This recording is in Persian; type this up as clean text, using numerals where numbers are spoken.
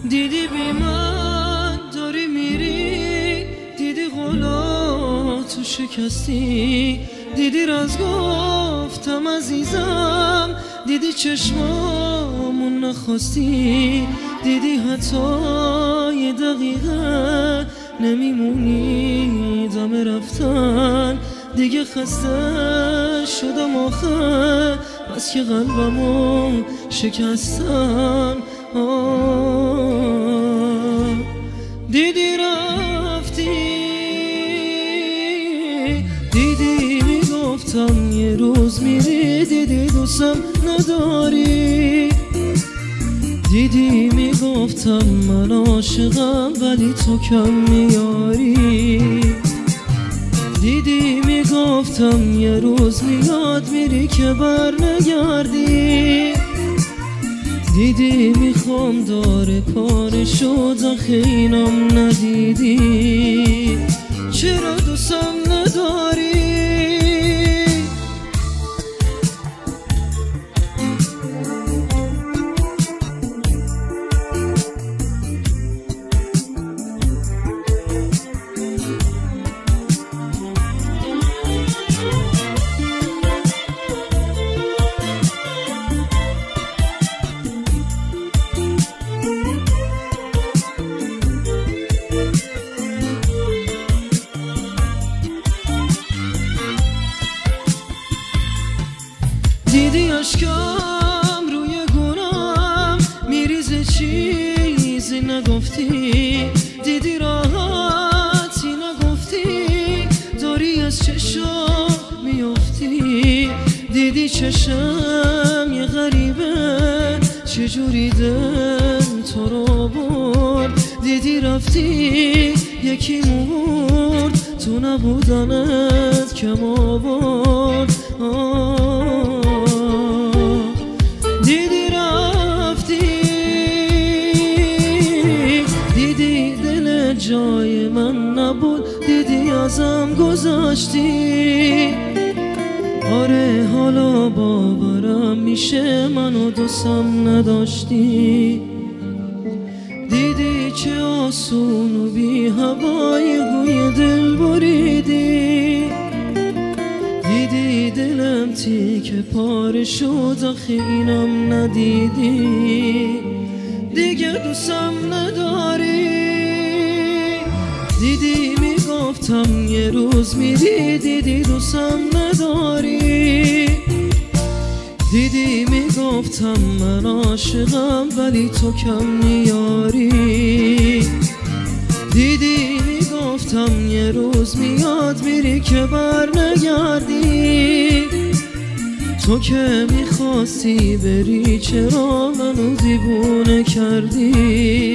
دیدی بی من داری میری، دیدی قولاتو شکستی، دیدی راز گفتم عزیزم، دیدی چشمامون نخواستی، دیدی حتی یه دقیقه نمیمونی دم رفتن، دیگه خسته شدم آخه بس که قلبمو شکستن. دیدی رفتی، دیدی میگفتم یه روز میری، دیدی دوستم نداری، دیدی میگفتم من عاشقم ولی تو کم میاری، دیدی میگفتم یه روز میاد میری که بر نگردی، دیدی میخوام داره کار شد آخه اینم ندیدی، چرا دوستم نداری؟ دیدی اشکم روی گونم میریزه چیزی نگفتی، دیدی راحتی نگفتی، داری از چشم میافتی، دیدی چشم یه غریبه چجوری دل تو رو برد، دیدی رفتی یکی مرد تو نبودنت کم آورد. دیدی رفتی، دیدی دل جای من نبود، دیدی ازم گذاشتی، آره حالا باورم میشه منو دوستم نداشتی، دیدی چه آسون و بی هوای گوی دل بریدی، دیدی دلم تیکه پاره شد آخه اینم ندیدی، دیگه دوستم نداری، دیدی میگفتم یه روز میری، دیدی دوستم نداری، دیدی میگفتم من عاشقم ولی تو کم میاری، دیدی میگفتم یه روز میاد میری که بر نگردی، تو که میخواستی بری چرا منو دیوونه کردی؟